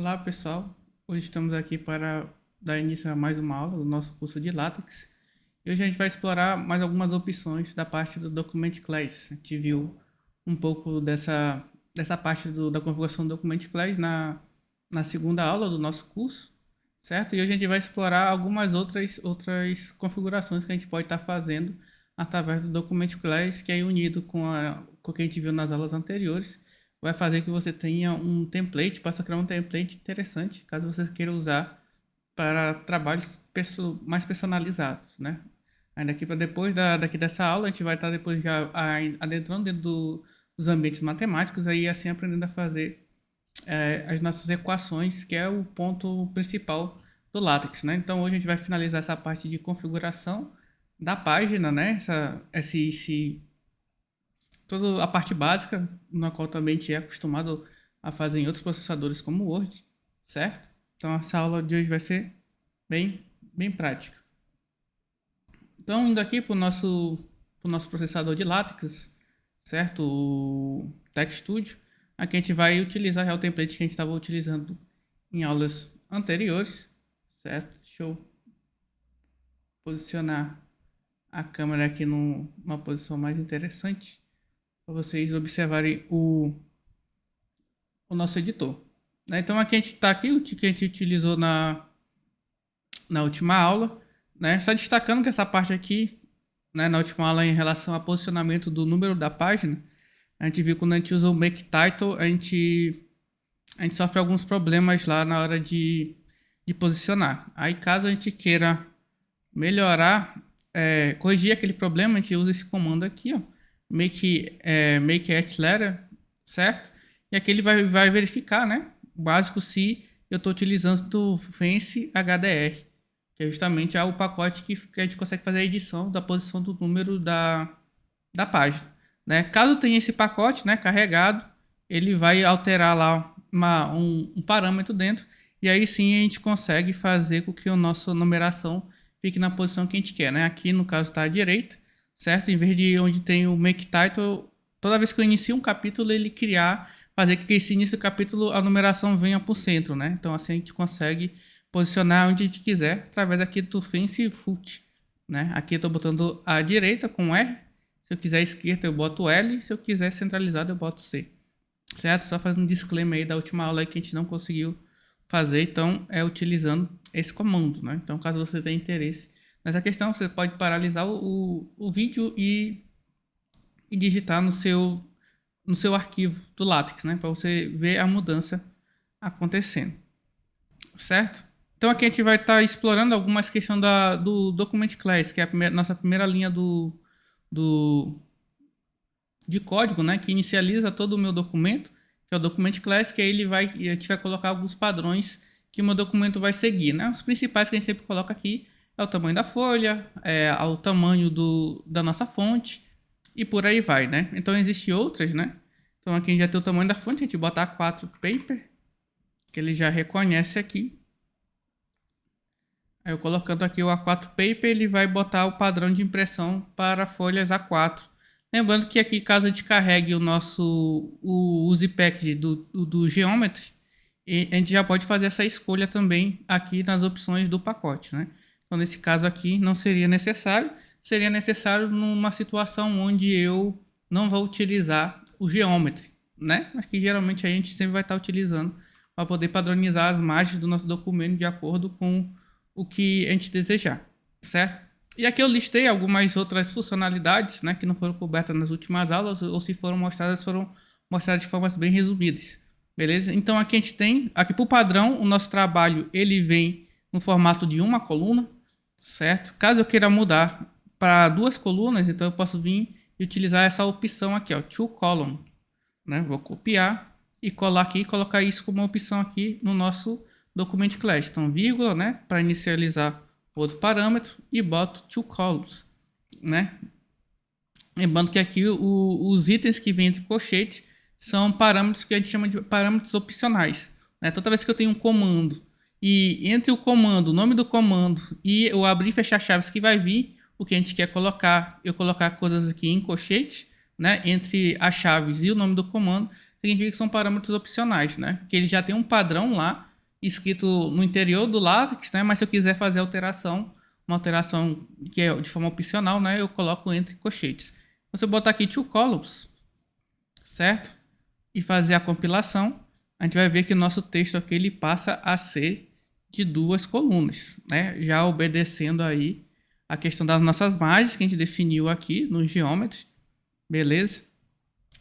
Olá pessoal, hoje estamos aqui para dar início a mais uma aula do nosso curso de LaTeX e hoje a gente vai explorar mais algumas opções da parte do Document Class. A gente viu um pouco dessa parte da configuração do Document Class na segunda aula do nosso curso, certo? E hoje a gente vai explorar algumas outras configurações que a gente pode estar fazendo através do Document Class, que é unido com o que a gente viu nas aulas anteriores, vai fazer que você tenha um template, possa criar um template interessante, caso você queira usar para trabalhos mais personalizados, né? Ainda aqui para depois daqui dessa aula, a gente vai estar depois já adentrando dentro dos ambientes matemáticos, aí assim aprendendo a fazer as nossas equações, que é o ponto principal do LaTeX, né? Então hoje a gente vai finalizar essa parte de configuração da página, né? Toda a parte básica, na qual também a gente é acostumado a fazer em outros processadores como o Word, certo? Então essa aula de hoje vai ser bem prática. Então, indo aqui para o nosso processador de látex, certo? O TechStudio. Aqui a gente vai utilizar já o template que a gente estava utilizando em aulas anteriores, certo? Deixa eu posicionar a câmera aqui numa posição mais interessante para vocês observarem o nosso editor. Né? Então aqui a gente está aqui, o que a gente utilizou na última aula, né? Só destacando que essa parte aqui, né, na última aula em relação ao posicionamento do número da página, a gente viu que quando a gente usa o make title, a gente sofre alguns problemas lá na hora de posicionar. Aí caso a gente queira melhorar, corrigir aquele problema, a gente usa esse comando aqui, ó, make letter, certo? E aqui ele vai verificar, né, o básico se eu estou utilizando o Fence HDR, que é justamente o pacote que a gente consegue fazer a edição da posição do número da página, né? Caso tenha esse pacote, né, carregado, ele vai alterar lá um parâmetro dentro, e aí sim a gente consegue fazer com que a nossa numeração fique na posição que a gente quer, né? Aqui no caso está à direita, certo? Em vez de onde tem o make title, toda vez que eu inicio um capítulo, ele fazer com que esse início do capítulo a numeração venha para o centro, né? Então assim a gente consegue posicionar onde a gente quiser através aqui do Fence Foot, né? Aqui eu estou botando à direita com R, se eu quiser à esquerda eu boto L, se eu quiser centralizado eu boto C, certo? Só fazendo um disclaimer aí da última aula que a gente não conseguiu fazer, então é utilizando esse comando, né? Então caso você tenha interesse nessa questão, você pode paralisar o vídeo e digitar no seu arquivo do LaTeX, né? Para você ver a mudança acontecendo, certo? Então aqui a gente vai estar explorando algumas questões do Document Class, que é nossa primeira linha de código, né? Que inicializa todo o meu documento, que é o Document Class, que aí a gente vai colocar alguns padrões que o meu documento vai seguir, né? Os principais que a gente sempre coloca aqui é o tamanho da folha, o tamanho da nossa fonte e por aí vai, né? Então existem outras, né? Então aqui a gente já tem o tamanho da fonte, a gente bota A4 paper, que ele já reconhece aqui. Aí eu colocando aqui o A4 paper, ele vai botar o padrão de impressão para folhas A4. Lembrando que aqui, caso a gente carregue o use package do Geometry, a gente já pode fazer essa escolha também aqui nas opções do pacote, né? Então, nesse caso aqui, não seria necessário. Seria necessário numa situação onde eu não vou utilizar o Geometry, né? Mas que geralmente a gente sempre vai estar utilizando para poder padronizar as margens do nosso documento de acordo com o que a gente desejar, certo? E aqui eu listei algumas outras funcionalidades, né, que não foram cobertas nas últimas aulas, ou se foram mostradas de formas bem resumidas, beleza? Então aqui a gente tem, aqui por padrão, o nosso trabalho ele vem no formato de uma coluna, certo? Caso eu queira mudar para duas colunas, então eu posso vir e utilizar essa opção aqui, ó, two column, né? Vou copiar e colar aqui e colocar isso como uma opção aqui no nosso Document Class. Então, vírgula, né, para inicializar outro parâmetro e boto two columns, né? Lembrando que aqui os itens que vêm entre colchetes são parâmetros que a gente chama de parâmetros opcionais, né? Toda vez que eu tenho um comando e entre o comando, o nome do comando e o abrir e fechar chaves que vai vir, o que a gente quer colocar, eu colocar coisas aqui em colchete, né, entre as chaves e o nome do comando, significa que são parâmetros opcionais, né? Que ele já tem um padrão lá escrito no interior do LaTeX, né? Mas se eu quiser fazer uma alteração que é de forma opcional, né? Eu coloco entre colchetes. Se eu botar aqui two columns, certo? E fazer a compilação, a gente vai ver que o nosso texto aqui ele passa a ser de 2 colunas, né? Já obedecendo aí a questão das nossas margens que a gente definiu aqui no Geometry, beleza?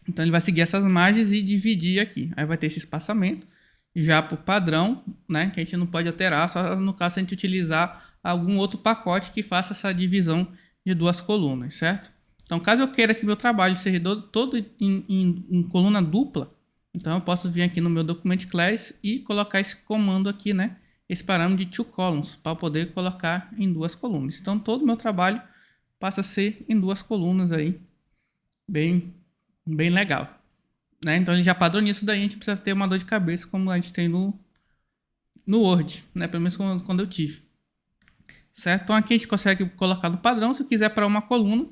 Então ele vai seguir essas margens e dividir aqui. Aí vai ter esse espaçamento já por padrão, né? Que a gente não pode alterar, só no caso se a gente utilizar algum outro pacote que faça essa divisão de 2 colunas, certo? Então, caso eu queira que meu trabalho seja todo em coluna dupla, então eu posso vir aqui no meu document class e colocar esse comando aqui, né? Esse parâmetro de two columns, para poder colocar em 2 colunas. Então, todo o meu trabalho passa a ser em 2 colunas aí, bem legal. Né? Então, ele já padroniza isso daí, a gente precisa ter uma dor de cabeça como a gente tem no Word, né? Pelo menos quando eu tive. Certo? Então, aqui a gente consegue colocar no padrão, se eu quiser para uma coluna,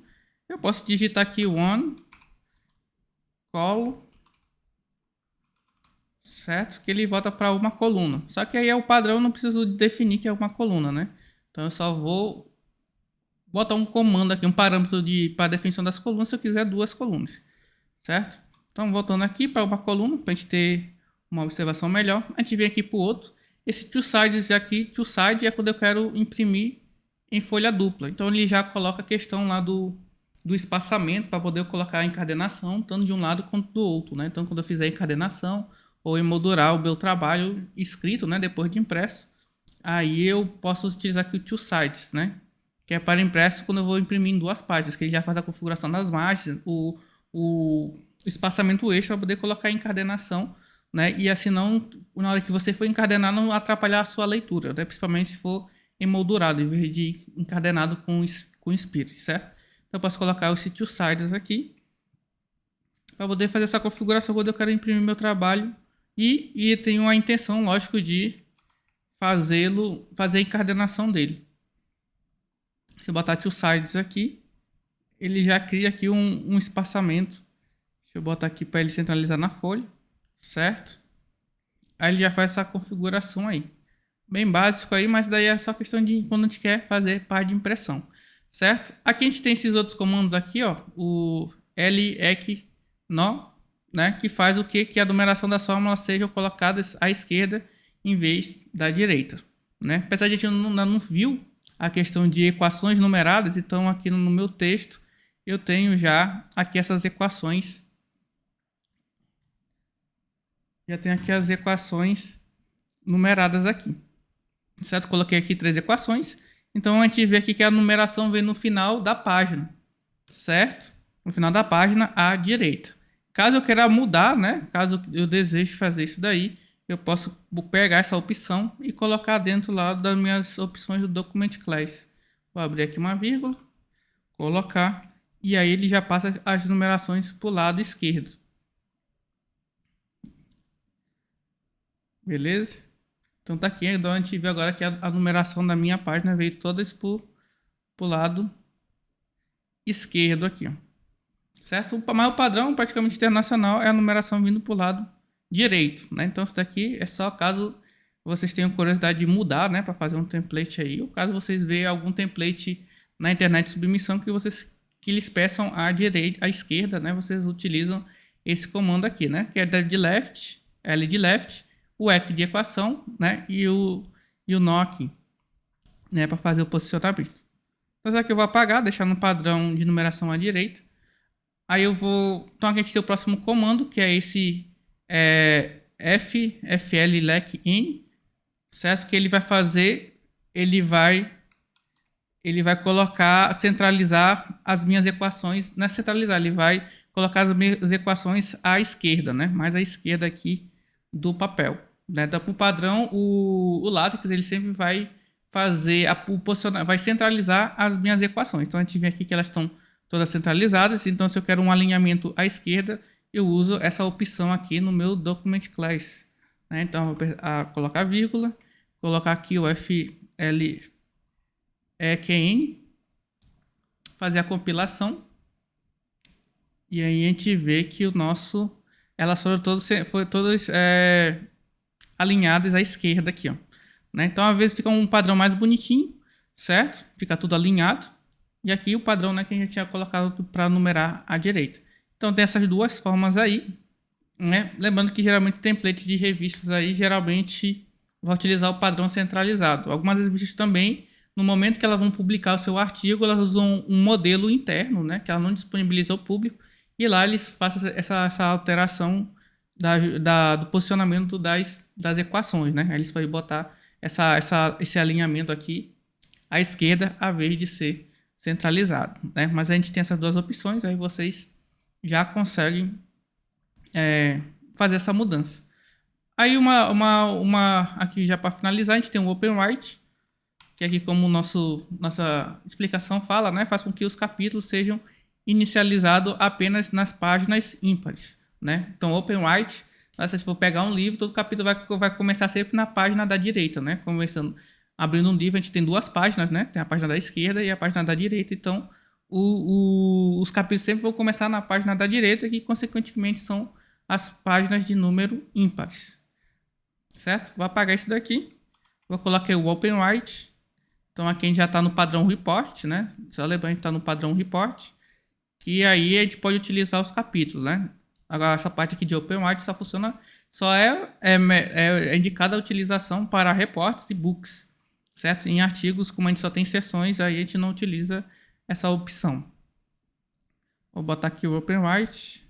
eu posso digitar aqui one column, certo? Que ele volta para uma coluna. Só que aí é o padrão, eu não preciso definir que é uma coluna, né? Então eu só vou botar um comando aqui, um parâmetro para definição das colunas, se eu quiser 2 colunas, certo? Então voltando aqui para uma coluna, para a gente ter uma observação melhor, a gente vem aqui para o outro. Esse two sides aqui, two side é quando eu quero imprimir em folha dupla. Então ele já coloca a questão lá do espaçamento para poder colocar a encadenação tanto de um lado quanto do outro, né? Então quando eu fizer a encadenação ou emoldurar o meu trabalho escrito, né, depois de impresso, aí eu posso utilizar aqui o two sides, né? Que é para impresso quando eu vou imprimir em 2 páginas, que ele já faz a configuração das margens, o espaçamento extra para poder colocar a encadenação, né? E assim não, na hora que você for encadenar, não atrapalhar a sua leitura, né? Principalmente se for emoldurado, em vez de encadenado com Spirit, certo? Então eu posso colocar os two sides aqui, para poder fazer essa configuração quando eu quero imprimir meu trabalho e tenho a intenção, lógico, de fazer a encadenação dele. Se eu botar two sides aqui, ele já cria aqui um espaçamento. Deixa eu botar aqui para ele centralizar na folha, certo? Aí ele já faz essa configuração aí. Bem básico aí, mas daí é só questão de quando a gente quer fazer parte de impressão, certo? Aqui a gente tem esses outros comandos aqui, ó, o LEC nó, né, que faz o quê? Que a numeração das fórmulas sejam colocadas à esquerda em vez da direita, né? Apesar de a gente não viu a questão de equações numeradas, então aqui no meu texto eu tenho já aqui essas equações. Já tenho aqui as equações numeradas aqui, certo? Coloquei aqui 3 equações. Então a gente vê aqui que a numeração vem no final da página, certo? No final da página à direita. Caso eu queira mudar, né? Caso eu deseje fazer isso daí, eu posso pegar essa opção e colocar dentro lá das minhas opções do Document Class. Vou abrir aqui uma vírgula, colocar, e aí ele já passa as numerações para o lado esquerdo. Beleza? Então tá aqui, então a gente vê agora que a numeração da minha página veio todas pro lado esquerdo aqui, ó. Certo? Mas o padrão praticamente internacional é a numeração vindo pro lado direito, né? Então isso daqui é só caso vocês tenham curiosidade de mudar, né, para fazer um template aí, ou caso vocês vejam algum template na internet de submissão que eles peçam à direita, à esquerda, né? Vocês utilizam esse comando aqui, né? Que é de left, L de left, o EQ de equação, né? E o nó aqui, né? Para fazer o posicionamento. Então aqui eu vou apagar, deixar no padrão de numeração à direita. Aí eu vou... Então aqui a gente tem o próximo comando, que é esse fl-lec-n, certo? Que ele vai fazer... Ele vai colocar, centralizar as minhas equações. Não é centralizar, ele vai colocar as minhas equações à esquerda, né? Mais à esquerda aqui do papel. Né? Então, por padrão, o LaTeX ele sempre vai fazer vai centralizar as minhas equações. Então a gente vê aqui que elas estão todas centralizadas. Então, se eu quero um alinhamento à esquerda, eu uso essa opção aqui no meu Document Class. Né? Então, vou colocar vírgula, colocar aqui o FLEQN, fazer a compilação. E aí a gente vê que elas foram todas alinhadas à esquerda aqui, ó, né? Então, às vezes fica um padrão mais bonitinho, certo? Fica tudo alinhado. E aqui o padrão, né, que a gente tinha colocado para numerar à direita. Então, tem essas duas formas aí, né? Lembrando que geralmente templates de revistas aí, geralmente vai utilizar o padrão centralizado. Algumas revistas também, no momento que elas vão publicar o seu artigo, elas usam um modelo interno, né, que ela não disponibiliza ao público, e lá eles fazem essa alteração do posicionamento das equações, né? Aí eles podem botar esse alinhamento aqui à esquerda, a vez de ser centralizado, né? Mas a gente tem essas duas opções, aí vocês já conseguem fazer essa mudança. Aí aqui já para finalizar, a gente tem o OpenWrite, que aqui como nossa explicação fala, né, faz com que os capítulos sejam inicializados apenas nas páginas ímpares, né? Então, OpenWrite, se for pegar um livro, todo capítulo vai começar sempre na página da direita, né? Começando, abrindo um livro, a gente tem duas páginas, né? Tem a página da esquerda e a página da direita, então os capítulos sempre vão começar na página da direita, que consequentemente são as páginas de número ímpares, certo? Vou apagar isso daqui, vou colocar o OpenWrite. Então aqui a gente já está no padrão report, né? Só lembrar, a gente está no padrão report, que aí a gente pode utilizar os capítulos, né? Agora essa parte aqui de OpenWrite só funciona, só é indicada a utilização para reportes e books, certo? Em artigos, como a gente só tem seções, aí a gente não utiliza essa opção. Vou botar aqui o OpenWrite,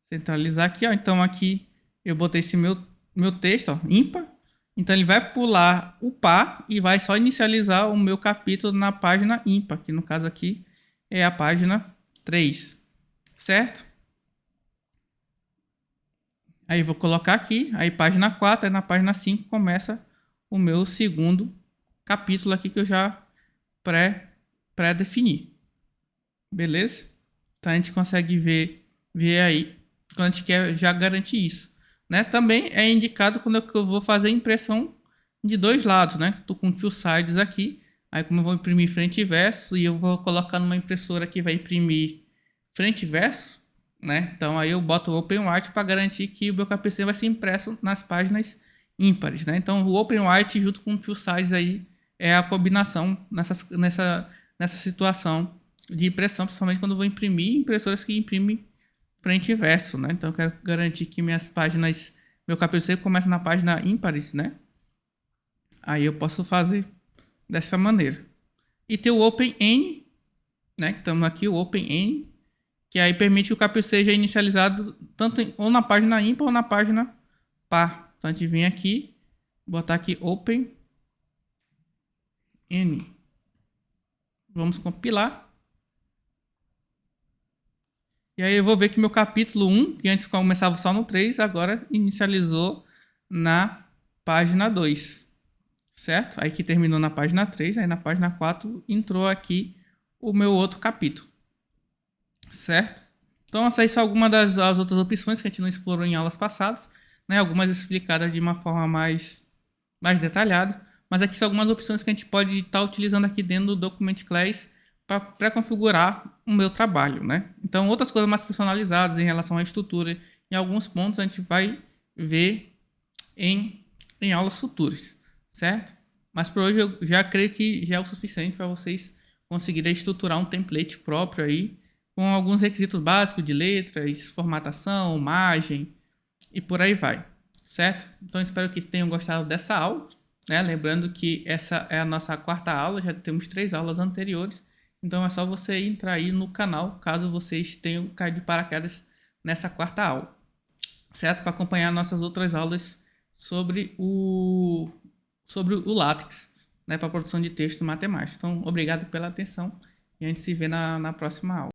centralizar aqui, ó. Então aqui eu botei esse meu texto, ó, ímpar. Então ele vai pular o par e vai só inicializar o meu capítulo na página ímpar, que no caso aqui é a página 3, certo? Aí vou colocar aqui, aí página 4, aí na página 5 começa o meu segundo capítulo aqui que eu já pré-defini. Beleza? Então a gente consegue ver aí quando a gente quer já garantir isso, né? Também é indicado quando eu vou fazer impressão de dois lados, né? Tô com two sides aqui, aí como eu vou imprimir frente e verso e eu vou colocar numa impressora que vai imprimir frente e verso, né? Então aí eu boto o OpenWrite para garantir que o meu KPC vai ser impresso nas páginas ímpares, né? Então o OpenWrite junto com o two sides aí é a combinação nessa situação de impressão, principalmente quando eu vou imprimir impressoras que imprimem frente e verso, né? Então eu quero garantir que minhas páginas, meu KPC começa na página ímpares, né? Aí eu posso fazer dessa maneira. E tem o OpenN, né? Que estamos aqui, o OpenN, que aí permite que o KPC seja inicializado tanto ou na página ímpar ou na página par. Então a gente vem aqui, botar aqui OpenN. Vamos compilar. E aí eu vou ver que meu capítulo 1, que antes começava só no 3, agora inicializou na página 2, certo? Aí que terminou na página 3, aí na página 4 entrou aqui o meu outro capítulo, certo? Então essas são algumas das outras opções que a gente não explorou em aulas passadas, né? Algumas explicadas de uma forma mais detalhada, mas aqui são algumas opções que a gente pode estar utilizando aqui dentro do Document Class para pré-configurar o meu trabalho, né? Então, outras coisas mais personalizadas em relação à estrutura, em alguns pontos a gente vai ver em aulas futuras, certo? Mas por hoje eu já creio que já é o suficiente para vocês conseguirem estruturar um template próprio aí, com alguns requisitos básicos de letras, formatação, margem e por aí vai, certo? Então, espero que tenham gostado dessa aula, né? Lembrando que essa é a nossa quarta aula, já temos 3 aulas anteriores. Então é só você entrar aí no canal, caso vocês tenham caído de paraquedas nessa quarta aula, certo? Para acompanhar nossas outras aulas sobre o LaTeX, né? Para produção de texto matemático. Então, obrigado pela atenção e a gente se vê na próxima aula.